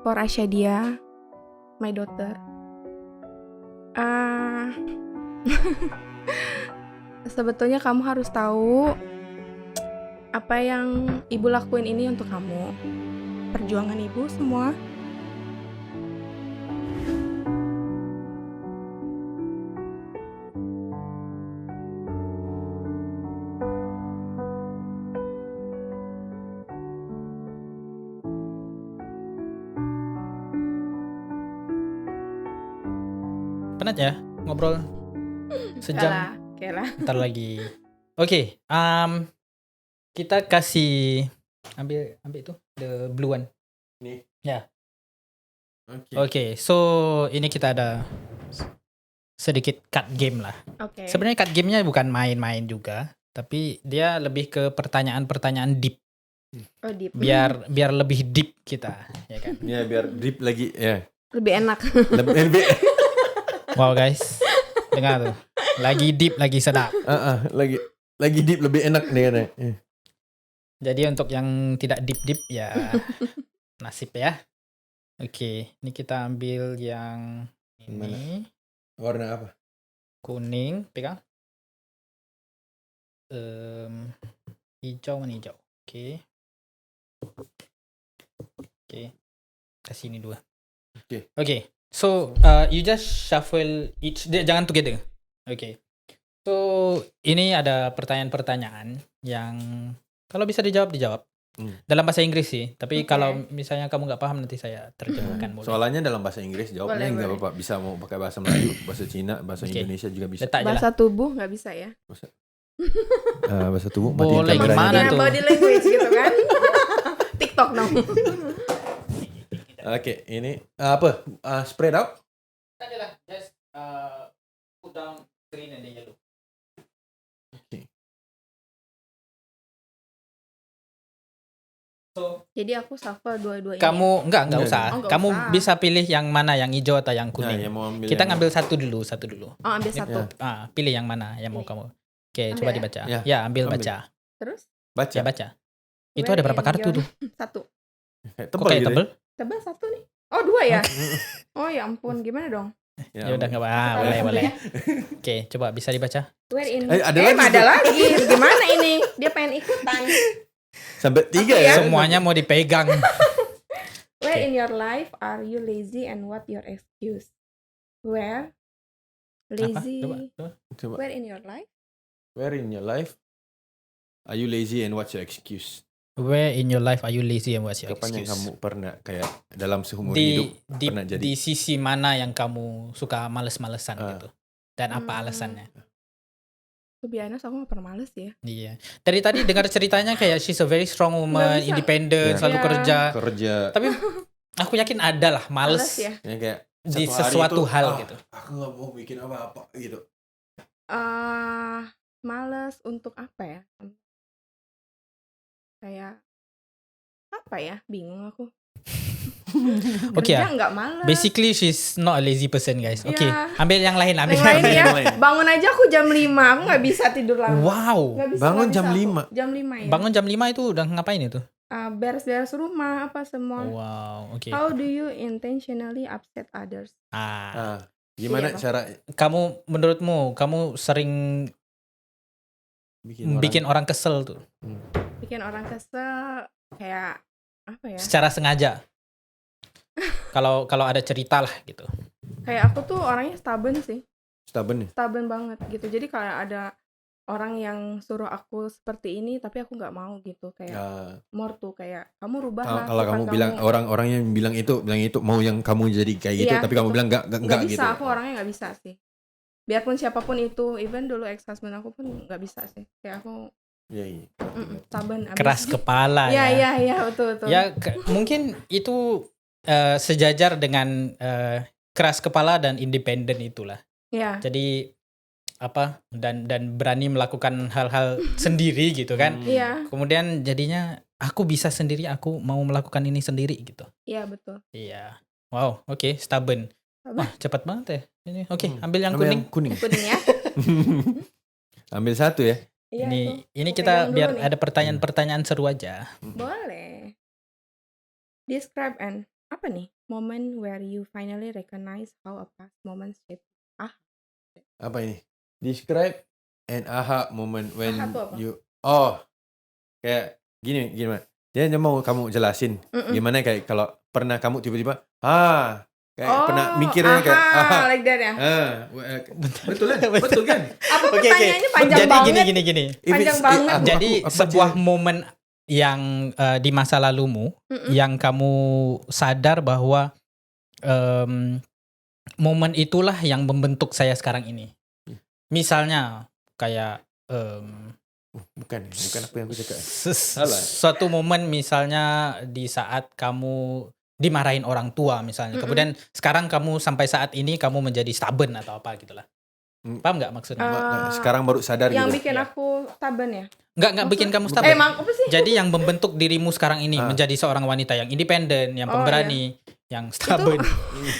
For Ashadia, my daughter. Sebetulnya kamu harus tahu apa yang ibu lakuin ini untuk kamu. Perjuangan ibu semua. Penat ya ngobrol sejam. Kalah. Ntar lagi. Oke, kita kasih ambil itu the blue one. Nih. Ya. Oke. Oke, so ini kita ada sedikit card game lah. Oke. Sebenarnya card gamenya bukan main-main juga, tapi dia lebih ke pertanyaan-pertanyaan deep. Oh, deep. Biar lebih deep kita, ya kan? Ya biar deep lagi ya. Lebih enak. Lebih Wow guys, dengar tuh. Lagi deep, lagi sedap. lagi deep lebih enak nih kan. Jadi untuk yang tidak deep ya nasib ya. Oke, ini kita ambil yang ini. Warna apa? Kuning, pegang. Hijau mana hijau? Oke. Kasih ini dua. Oke. So you just shuffle each. Jangan together. Oke. So ini ada pertanyaan-pertanyaan yang kalau bisa dijawab. Dalam bahasa Inggris sih. Tapi kalau misalnya kamu nggak paham nanti saya terjemahkan. Soalnya dalam bahasa Inggris jawabnya nggak apa-apa. Bisa mau pakai bahasa Melayu, bahasa Cina, bahasa Indonesia juga bisa. Letak aja lah. Bahasa tubuh nggak bisa ya? Bahasa tubuh Boleh, matiin kameranya. gimana tuh? Body language gitu kan? TikTok dong. Oke, ini apa? Spread out. Tadi lah, just put down green and then yellow. Oke. So Jadi aku shuffle dua-duanya. kamu enggak Enggak, usah. enggak. Oh, enggak Kamu usah. bisa pilih yang mana, yang hijau atau yang Nah, kuning. yang mau ambil Kita yang ngambil satu dulu. Oh, ambil satu. Pilih yang mana yang mau Ini. kamu. Oke, Ambil coba ya? dibaca. Ya, Ya, ambil ambil. baca. Terus? baca. Ya, baca. Itu Where ada berapa in kartu your- tuh? Satu. Kayak Kok tebal kayak gitu. tebel? Tebal satu nih. Oh, dua ya? Oh ya ampun, gimana dong? Ya udah enggak apa. Kita Boleh, satu boleh. ya. Oke, coba bisa dibaca. Where in? Ada lagi ada tuh. lagi. Gimana ini? Dia pengen ikutan. Sampai 3 Apa ya. ya? Semuanya mau dipegang. Where Oke. in your life are you lazy and what your excuse? Where? Apa? Lazy. Coba. Where in your life? Where in your life are you lazy and what's your excuse? Where in your life are you lazy and what's your Kapan yang excuse? kamu pernah kayak dalam seumur hidup pernah jadi? Di sisi mana yang kamu suka males-malesan gitu? Dan apa alasannya? To be honest, aku gak pernah males ya. Iya. Dari tadi dengar ceritanya kayak she's a very strong woman, Nggak bisa. independent, Iya. selalu Iya. Kerja Tapi aku yakin ada lah males ya. yang kayak di satu hari sesuatu itu, hal gitu. Aku nggak mau bikin apa-apa gitu. Males untuk apa ya? Kayak apa ya? Bingung aku. Oke Kerja ya. nggak males. Basically she's not a lazy person guys. Oke, Iya. ambil yang lain, ambil Yang lain ya, yang lain. bangun aja aku jam 5. Aku nggak bisa tidur lama. Wow. Nggak bisa, Bangun nggak jam bisa aku. 5. Jam 5 ya. Bangun jam 5 itu udah ngapain itu? Beres-beres rumah apa semua. Wow, oke. How do you intentionally upset others? Gimana Iya, cara Kamu menurutmu kamu sering bikin orang kesel tuh Bikin orang kesel kayak apa ya? secara sengaja? Kalau ada cerita lah gitu. Kayak aku tuh orangnya stubborn sih. stubborn ya? Stubborn banget gitu. Jadi kayak ada orang yang suruh aku seperti ini tapi aku nggak mau gitu, kayak more tuh kayak kamu rubah lah. Kalau kamu bilang orang-orang yang bilang itu mau yang kamu jadi kayak gitu, Iya, tapi kamu bilang enggak nggak bisa, gitu. aku orangnya nggak bisa sih. Biarpun siapapun itu, even dulu ex husband aku pun nggak bisa sih. Kayak aku Iya. stubborn abis. Keras kepala ya. Iya betul. Ya mungkin itu sejajar dengan keras kepala dan independen itulah. Iya. Jadi apa dan berani melakukan hal-hal sendiri gitu kan. Iya. Kemudian jadinya aku bisa sendiri, aku mau melakukan ini sendiri gitu. Iya betul. Iya. Wow, oke, stubborn. Stubborn. Wah, cepat banget ya. Ini oke, ambil yang Ambil kuning. kuning. Kuning ya. Ambil satu ya. Iya, Ini tuh. Aku kita pegang biar dulu nih. ada pertanyaan-pertanyaan seru aja. Boleh. Describe an apa nih? Moment where you finally recognize how a past moment shaped. Apa ini? Describe an aha moment when Aha tuh apa? you kayak gini. Dia mau kamu jelasin gimana kayak kalau pernah kamu tiba-tiba kayak pernah mikirnya kayak like that ya. Betul kan? Apa pertanyaannya panjang jadi banget. gini. Panjang banget. Jadi sebuah momen yang di masa lalumu yang kamu sadar bahwa momen itulah yang membentuk saya sekarang ini. Misalnya kayak bukan apa yang aku cakap. Suatu momen misalnya di saat kamu dimarahin orang tua misalnya. Kemudian sekarang kamu sampai saat ini kamu menjadi stubborn atau apa gitulah. Paham nggak maksudnya? Sekarang baru sadar yang gitu. bikin aku stubborn ya? Nggak bikin kamu stubborn. Emang apa sih? Jadi yang membentuk dirimu sekarang ini menjadi seorang wanita yang independen, yang pemberani, yang stubborn.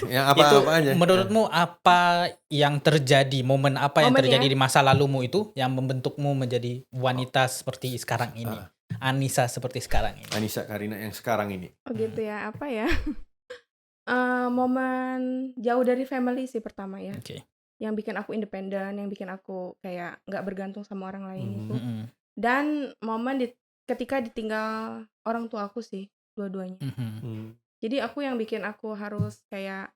Yang apa aja. Menurutmu apa yang terjadi, momen apa yang terjadi di masa lalumu itu yang membentukmu menjadi wanita seperti sekarang ini? Anissa seperti sekarang ini. Anissa Karina yang sekarang ini. Oh gitu ya, apa ya? Momen jauh dari family sih pertama ya. Oke. Yang bikin aku independen, yang bikin aku kayak nggak bergantung sama orang lain itu. Dan momen ketika ditinggal orang tua aku sih, dua-duanya. Jadi aku yang bikin aku harus kayak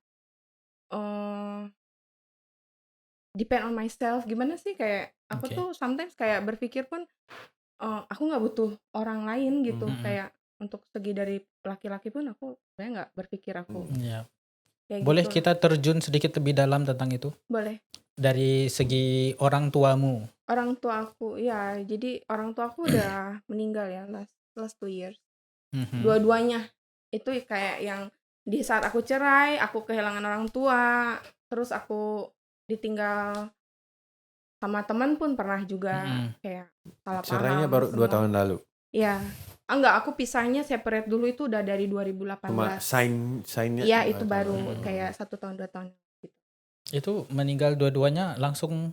depend on myself. Gimana sih kayak aku tuh sometimes kayak berpikir pun aku nggak butuh orang lain gitu. Kayak untuk segi dari laki-laki pun aku sebenarnya nggak berpikir aku. Boleh gitu. kita terjun sedikit lebih dalam tentang itu? Boleh. Dari segi orang tuamu. Orang tua aku, ya. Jadi orang tua aku udah meninggal ya last 2 years. Dua-duanya. Itu kayak yang di saat aku cerai, aku kehilangan orang tua, terus aku ditinggal sama teman pun pernah juga kayak salah paham. Cerainya baru 2 tahun lalu. Iya. Enggak, aku pisahnya separate dulu itu udah dari 2018. Cuma sign-nya. Iya, itu baru kayak 1 tahun 2 tahun gitu. Itu meninggal dua-duanya langsung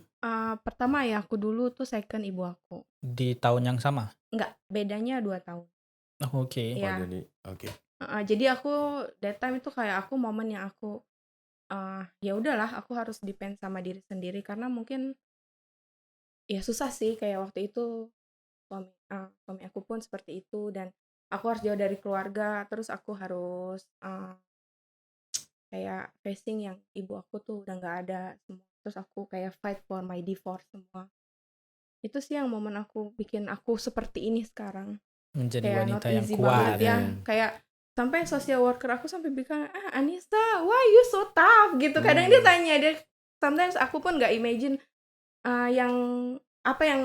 pertama ya aku dulu tuh second ibu aku. Di tahun yang sama? Enggak, bedanya 2 tahun. Oke. Ya. Jadi aku that time itu kayak aku momen yang aku ya udahlah aku harus depend sama diri sendiri karena mungkin ya susah sih kayak waktu itu suami aku pun seperti itu dan aku harus jauh dari keluarga terus aku harus kayak facing yang ibu aku tuh udah nggak ada semua terus aku kayak fight for my divorce semua itu sih yang momen aku bikin aku seperti ini sekarang menjadi kayak wanita not yang easy kuat banget ya kayak sampai social worker aku sampai bilang Anissa why you so tough gitu kadang dia tanya dia sometimes aku pun nggak imagine yang apa yang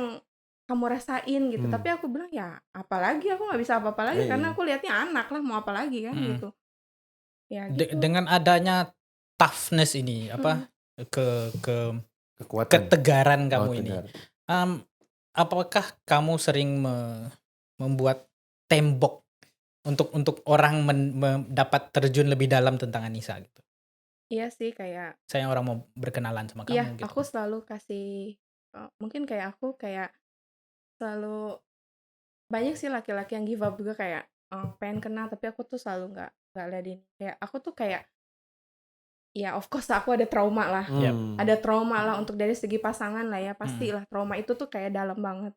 kamu rasain gitu tapi aku bilang ya apalagi aku nggak bisa apa-apa lagi karena aku lihatnya anak lah mau apa lagi kan gitu ya gitu. Dengan adanya toughness ini apa kekuatan ketegaran kamu ini apakah kamu sering membuat tembok untuk orang dapat terjun lebih dalam tentang Anissa gitu? Iya sih kayak saya orang mau berkenalan sama kamu iya, gitu. aku selalu kasih mungkin kayak aku kayak selalu banyak sih laki-laki yang give up juga kayak pengen kenal tapi aku tuh selalu nggak ladin kayak aku tuh kayak ya of course aku ada trauma lah ada trauma lah untuk dari segi pasangan lah ya pastilah trauma itu tuh kayak dalam banget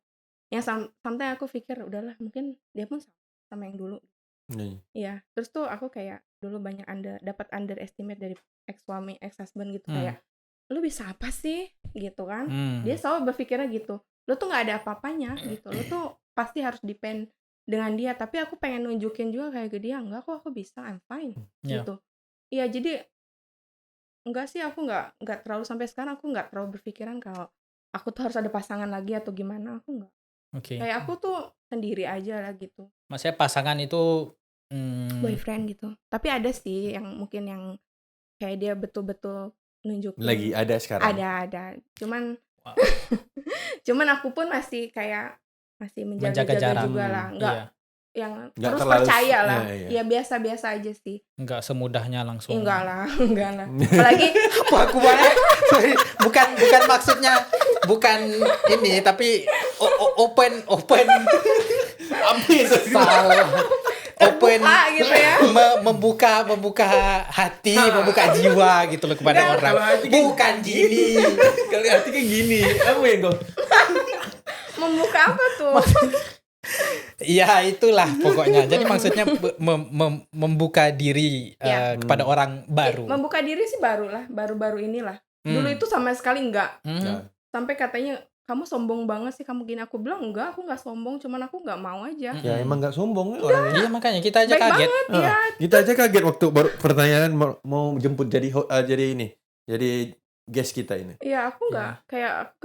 yang sometimes aku pikir udahlah mungkin dia pun sama yang dulu iya terus tuh aku kayak dulu banyak dapat underestimate dari ex husband gitu kayak lu bisa apa sih gitu kan dia selalu berpikirnya gitu lu tuh nggak ada apa-apanya gitu lu tuh pasti harus depend dengan dia tapi aku pengen nunjukin juga kayak ke dia enggak kok aku bisa I'm fine gitu iya jadi enggak sih aku nggak terlalu sampai sekarang aku nggak terlalu berpikiran kalau aku tuh harus ada pasangan lagi atau gimana aku nggak kayak aku tuh sendiri aja lah gitu maksudnya pasangan itu boyfriend gitu tapi ada sih yang mungkin yang kayak dia betul-betul nunjukin lagi ada sekarang ada cuman cuman aku pun masih kayak masih menjaga jarak juga lah nggak yang nggak terus terlalu, percaya lah ya biasa-biasa aja sih nggak semudahnya langsung enggak lah apalagi aku bukan maksudnya bukan ini tapi open salah open gitu ya. membuka hati, membuka jiwa gitu loh kepada Enggak, orang. kalau hati kan- Bukan gini. Kali hati kan gini. Apa yang kau? Membuka apa tuh? Ya itulah pokoknya. Jadi maksudnya membuka diri Ya. kepada orang baru. Membuka diri sih baru-baru inilah. Dulu itu sama sekali enggak. Nah, Sampai katanya kamu sombong banget sih kamu gini. Aku bilang enggak, aku nggak sombong, cuman aku nggak mau aja. ya emang nggak sombong orang Iya makanya kita aja Baik kaget. banget Ah, ya. kita aja kaget waktu baru pertanyaan mau jemput jadi guest kita ini. Iya, aku nggak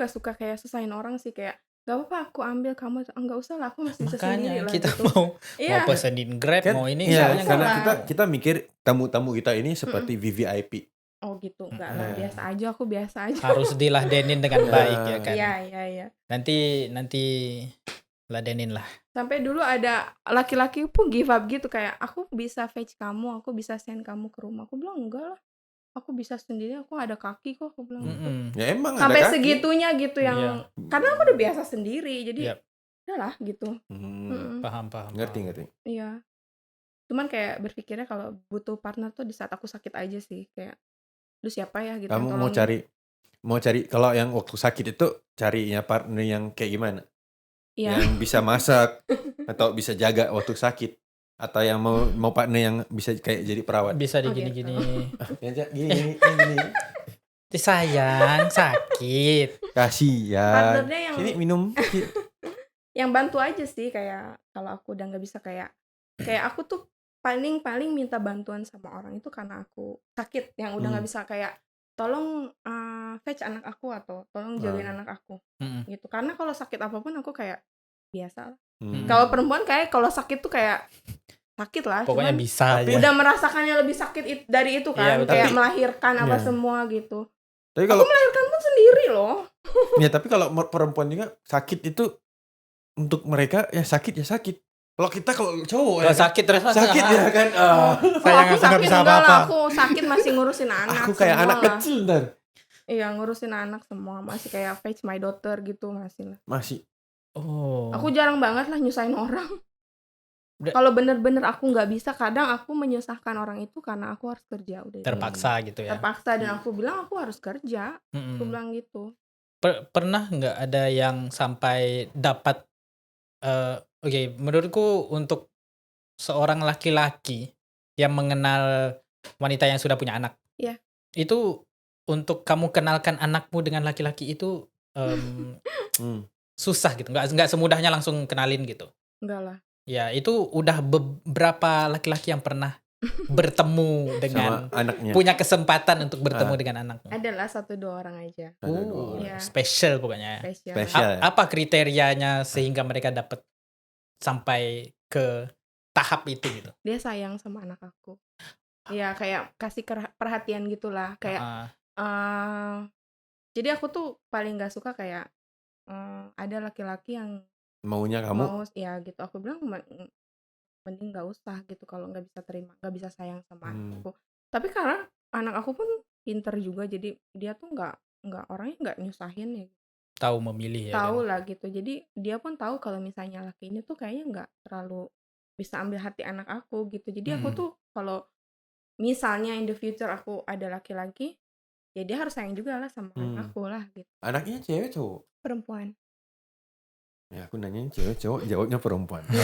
suka kayak susahin orang sih, kayak gak apa-apa aku ambil kamu, enggak usah lah, aku masih bisa sendiri Makanya lah kita gitu. mau Iya. pesenin Grab, Kan, mau ini iya, soalnya karena nggak kita mikir tamu-tamu kita ini seperti VVIP. Oh gitu, enggak lah, Eh. biasa aja, aku biasa aja. harus diladenin dengan baik ya kan. Iya. Nanti ladenin lah. Sampai dulu ada laki-laki pun give up gitu, kayak aku bisa fetch kamu, aku bisa send kamu ke rumah. Aku bilang enggak lah, aku bisa sendiri, aku ada kaki kok, aku bilang gitu. Mm-mm. Ya emang Sampai ada kaki. segitunya gitu yang Iya. karena aku udah biasa sendiri, jadi Yap. udahlah gitu. Hmm, Paham. ngerti. Iya. Cuman kayak berpikirnya kalau butuh partner tuh di saat aku sakit aja sih, kayak lu siapa ya gitu yang Kamu mau tolongin. cari kalau yang waktu sakit itu carinya partner yang kayak gimana? Iya. Yang bisa masak atau bisa jaga waktu sakit, atau yang mau partner yang bisa kayak jadi perawat. Bisa Oh, digini-gini. Ya gini. Sayang, sakit. Kasihan. Partnernya yang Sini minum. yang bantu aja sih, kayak kalau aku udah nggak bisa kayak aku tuh paling minta bantuan sama orang itu karena aku sakit, yang udah nggak bisa kayak tolong fetch anak aku atau tolong jagain anak aku Mm-mm. gitu, karena kalau sakit apapun aku kayak biasa lah. Hmm. Kalau perempuan kayak kalau sakit tuh kayak sakit lah, Pokoknya cuman bisa aja. udah merasakannya lebih sakit dari itu kan. Iya, betul. Kayak Tapi- melahirkan apa Iya. semua gitu. Tapi Aku kalau melahirkan pun sendiri loh. ya tapi kalau perempuan juga sakit itu untuk mereka ya sakit. Kalau kita kalau cowok Kalau sakit terus sakit ya kan. Kalau Sayang, aku aku nggak sakit bisa enggak lah, apa-apa. aku sakit masih ngurusin anak. Aku kayak semua anak lah. kecil ntar. Iya, ngurusin anak semua, masih kayak fetch my daughter gitu masih lah. Masih. Oh. Aku jarang banget lah nyusahin orang. Udah. Kalau bener-bener aku nggak bisa, kadang aku menyusahkan orang itu karena aku harus kerja udah. terpaksa gitu ya. Terpaksa, dan aku bilang aku harus kerja. Mm-mm. Aku bilang gitu. Pernah nggak ada yang sampai dapat oke, menurutku untuk seorang laki-laki yang mengenal wanita yang sudah punya anak, Iya. itu untuk kamu kenalkan anakmu dengan laki-laki itu susah gitu, nggak semudahnya langsung kenalin gitu. Enggak lah. Ya itu udah beberapa laki-laki yang pernah bertemu dengan Sama anaknya. punya kesempatan untuk bertemu dengan anakmu. Adalah 1-2 orang aja. Ada dua orang. Iya. Spesial pokoknya. Spesial. Spesial. Ya. Apa kriterianya sehingga mereka dapat sampai ke tahap itu gitu? Dia sayang sama anak aku. Iya, kayak kasih perhatian gitulah. Kayak jadi aku tuh paling gak suka kayak ada laki-laki yang Maunya kamu. mau ya gitu. Aku bilang mending gak usah gitu kalau nggak bisa terima, nggak bisa sayang sama anakku. Tapi karena anak aku pun pinter juga, jadi dia tuh nggak orangnya nggak nyusahin ya. Tahu memilih ya. Tahu kan? lah gitu. Jadi dia pun tahu kalau misalnya laki ini tuh kayaknya nggak terlalu bisa ambil hati anak aku gitu. Jadi aku tuh kalau misalnya in the future aku ada laki-laki, ya dia harus sayang juga lah sama anakku lah gitu. Anaknya cewek cowok? Perempuan. Ya aku nanyain cewek cowok, jawabnya perempuan. Ya,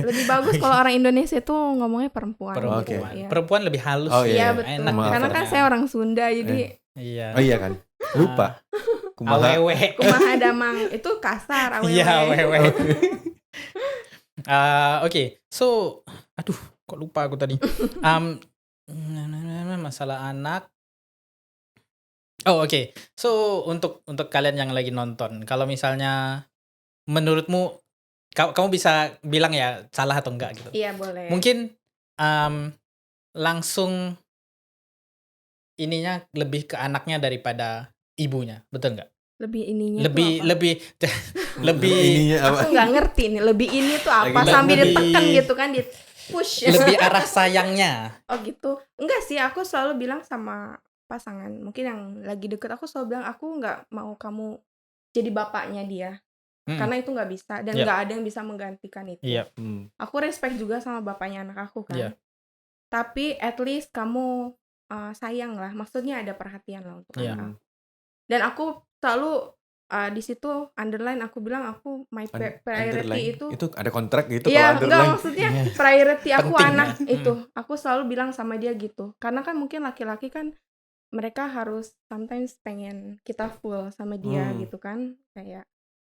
lebih bagus kalau orang Indonesia tuh ngomongnya perempuan. Perempuan. Gitu, ya. Perempuan lebih halus. Oh, Iya iya. betul. Enak Karena kan dengarnya. saya orang Sunda, jadi Iya. Oh iya kan? Lupa. Kumaha. Awewe. kumaha damang itu kasar. Awewe. Iya, awewe. Oke, so aduh, kok lupa aku tadi. Masalah anak. Oh, oke. So untuk kalian yang lagi nonton, kalau misalnya menurutmu kamu bisa bilang ya salah atau enggak gitu. Iya boleh. Mungkin langsung ininya lebih ke anaknya daripada ibunya, betul nggak? Lebih ininya Lebih tuh apa? lebih Ininya apa? Aku nggak ngerti nih. Lebih ini tuh apa? Lagi- Sambil lebih- ditekan gitu kan, di push. lebih arah sayangnya. Oh gitu. Enggak sih. Aku selalu bilang sama pasangan, mungkin yang lagi deket, aku selalu bilang aku nggak mau kamu jadi bapaknya dia. karena itu nggak bisa dan nggak ada yang bisa menggantikan itu. Aku respect juga sama bapaknya anak aku kan, tapi at least kamu sayang lah, maksudnya ada perhatian lah untuk anak aku. Dan aku selalu di situ underline, aku bilang aku my priority itu ada kontrak gitu. Iya, kalau enggak maksudnya priority aku Penting, anak itu. Aku selalu bilang sama dia gitu. Karena kan mungkin laki-laki kan mereka harus sometimes pengen kita full sama dia gitu kan. Kayak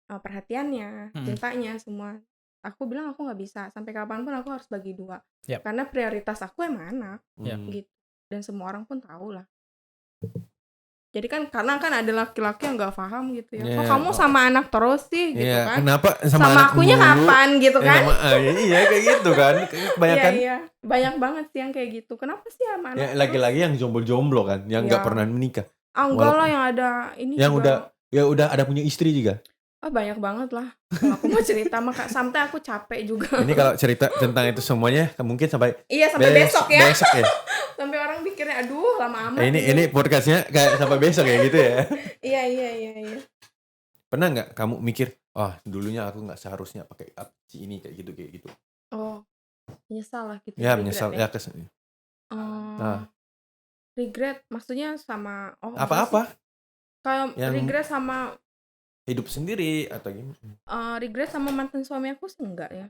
perhatiannya, cintanya semua. Aku bilang aku nggak bisa. Sampai kapanpun aku harus bagi 2. Karena prioritas aku emang anak gitu. Dan semua orang pun tahu lah. Jadi kan karena kan ada laki-laki yang nggak paham gitu ya. Kok kamu sama anak terus sih gitu kan? Kenapa sama akunya kapan gitu kan? Iya kayak gitu kan. Kebanyakan. Iya. Banyak banget sih yang kayak gitu. Kenapa sih sama anak? Lagi-lagi yang jomblo-jomblo kan, yang nggak pernah menikah. Enggak lah, yang ada ini yang juga. udah ada punya istri juga. Banyak banget lah. Kalau aku mau cerita maka sampai aku capek juga. Ini kalau cerita tentang itu semuanya mungkin sampai besok ya. Besok ya. Sampai orang pikirnya aduh lama amat. Ini podcastnya kayak sampai besok ya gitu ya. Iya. Pernah nggak kamu mikir, dulunya aku nggak seharusnya pakai si ini kayak gitu. Menyesal lah gitu. Ya menyesal ya regret maksudnya sama apa-apa? Kayak regret sama hidup sendiri atau gimana? Regret sama mantan suami aku sih enggak ya.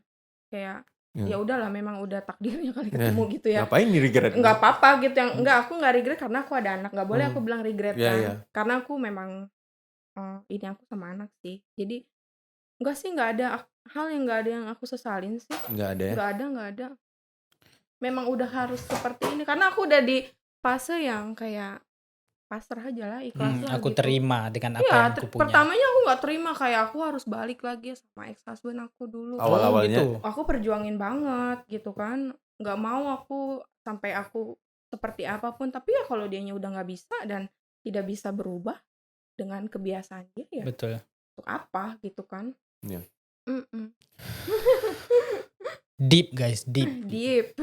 Kayak ya udahlah, memang udah takdirnya kali ketemu gitu ya. Ngapain nih regret? Enggak apa-apa gitu yang enggak, aku enggak regret karena aku ada anak. Enggak boleh aku bilang regret kan. Karena aku memang ini aku sama anak sih. Jadi enggak ada hal yang enggak ada yang aku sesalin sih. Enggak ada ya? Enggak ada. Memang udah harus seperti ini karena aku udah di fase yang kayak pasrah aja lah, ikhlas lah aku gitu. terima dengan apa yang aku punya. Pertamanya aku nggak terima, kayak aku harus balik lagi sama ex-husband aku dulu. Awal-awalnya gitu. Aku perjuangin banget gitu kan, nggak mau aku sampai aku seperti apapun. Tapi ya kalau dianya udah nggak bisa dan tidak bisa berubah dengan kebiasaan dia ya. Betul. Untuk apa gitu kan? Iya. Deep guys, deep. Deep.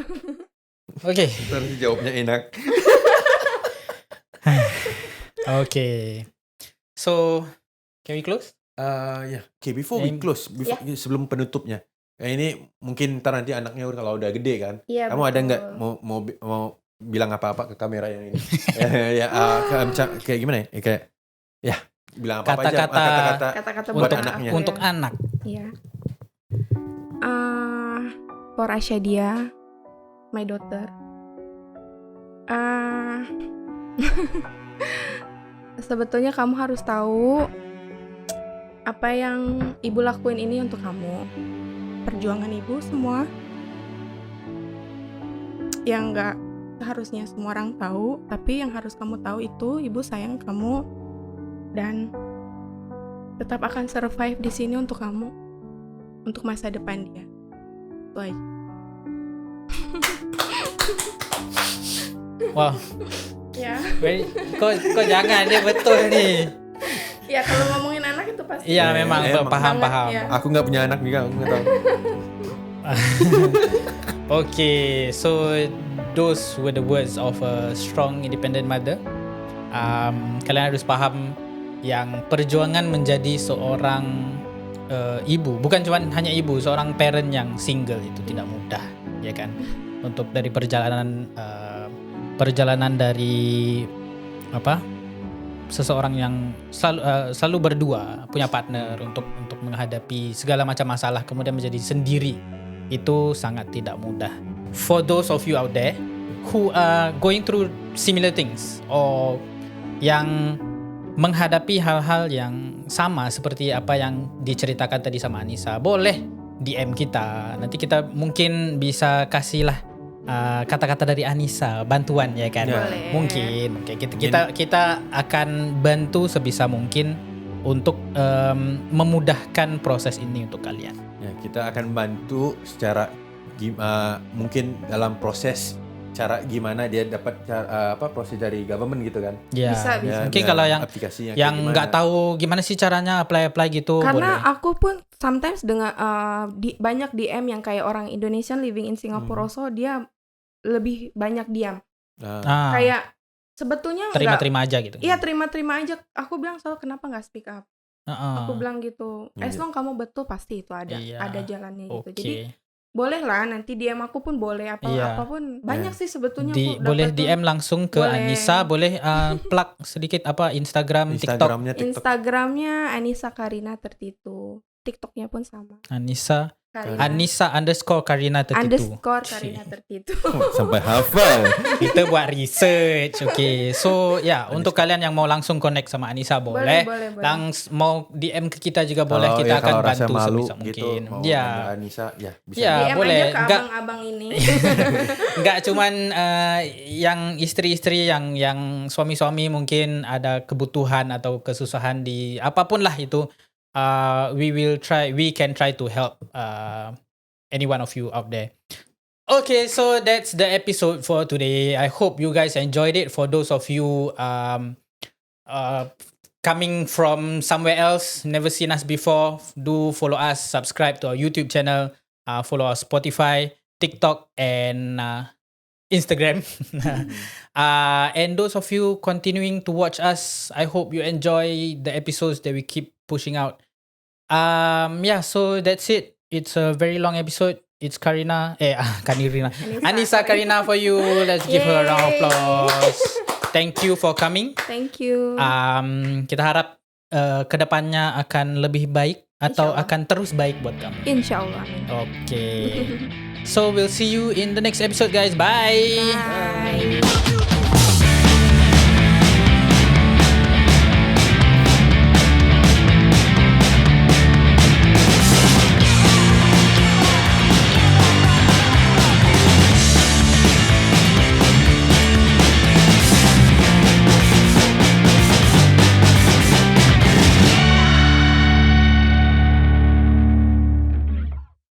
Oke. Nanti jawabnya enak. Okay. So, can we close? Before we close, sebelum penutupnya. Ini mungkin ntar nanti anaknya kalau udah gede kan. Kamu ada nggak mau bilang apa-apa ke kamera yang ini? Kayak gimana ya? Kayak bilang apa aja Kata-kata buat anaknya. Untuk anak. Iya. For Ashadia, my daughter. Sebetulnya kamu harus tahu apa yang ibu lakuin ini untuk kamu. Perjuangan ibu semua yang gak seharusnya semua orang tahu, tapi yang harus kamu tahu itu ibu sayang kamu dan tetap akan survive di sini untuk kamu, untuk masa depan dia. Itu aja. Wow. Ya. Kok jangan, dia betul nih. Ya kalau ngomongin anak itu pasti. Iya memang paham. Ya. Aku nggak punya anak juga, aku nggak tahu. Okay, so those were the words of a strong independent mother. Kalian harus paham yang perjuangan menjadi seorang ibu, bukan cuma hanya ibu, seorang parent yang single itu tidak mudah, ya kan? Untuk dari perjalanan dari seseorang yang selalu berdua, punya partner untuk menghadapi segala macam masalah, kemudian menjadi sendiri, itu sangat tidak mudah. For those of you out there who are going through similar things or yang menghadapi hal-hal yang sama seperti apa yang diceritakan tadi sama Anissa, boleh DM kita. Nanti kita mungkin bisa kasihlah kata-kata dari Anissa, bantuan ya kan. Boleh. Mungkin kita akan bantu sebisa mungkin untuk memudahkan proses ini untuk kalian. Ya, kita akan bantu secara mungkin dalam proses cara gimana dia dapat proses dari government gitu kan. Ya, bisa. Mungkin kalau yang nggak tahu gimana sih caranya apply gitu. Karena boleh. aku pun sometimes dengar banyak DM yang kayak orang Indonesian living in Singapore, so dia lebih banyak diam. Kayak sebetulnya terima-terima aja gitu. Iya, terima-terima aja. Aku bilang selalu kenapa nggak speak up? Aku bilang gitu. As long kamu betul pasti itu ada jalannya gitu. Jadi boleh lah nanti DM aku pun boleh apapun. Banyak sih sebetulnya aku boleh dapat DM langsung ke Anissa, boleh plug sedikit apa Instagram, TikTok. Instagramnya Anissa Karina 32. TikToknya pun sama. Anissa _Karina 32. Karina 32. Sampai hafal. Kita buat research. Okay. So untuk kalian yang mau langsung connect sama Anissa boleh. Mau DM ke kita juga boleh. Kita akan bantu sebisa mungkin. Mau Anissa bisa. DM boleh. Aja ke abang-abang ini. Enggak cuman yang istri-istri yang suami-suami mungkin ada kebutuhan atau kesusahan di apapun lah itu. We can try to help any one of you out there. Okay, so that's the episode for today. I hope you guys enjoyed it. For those of you coming from somewhere else, never seen us before, do follow us, subscribe to our YouTube channel, follow our Spotify, TikTok, and Instagram. And those of you continuing to watch us, I hope you enjoy the episodes that we keep pushing out. So that's it. It's a very long episode. It's Anissa Karina for you. Let's give her a round of applause. Thank you for coming. Thank you. Kita harap kedepannya akan lebih baik atau akan terus baik buat kamu. Insyaallah. Okay. So we'll see you in the next episode, guys. Bye. Bye.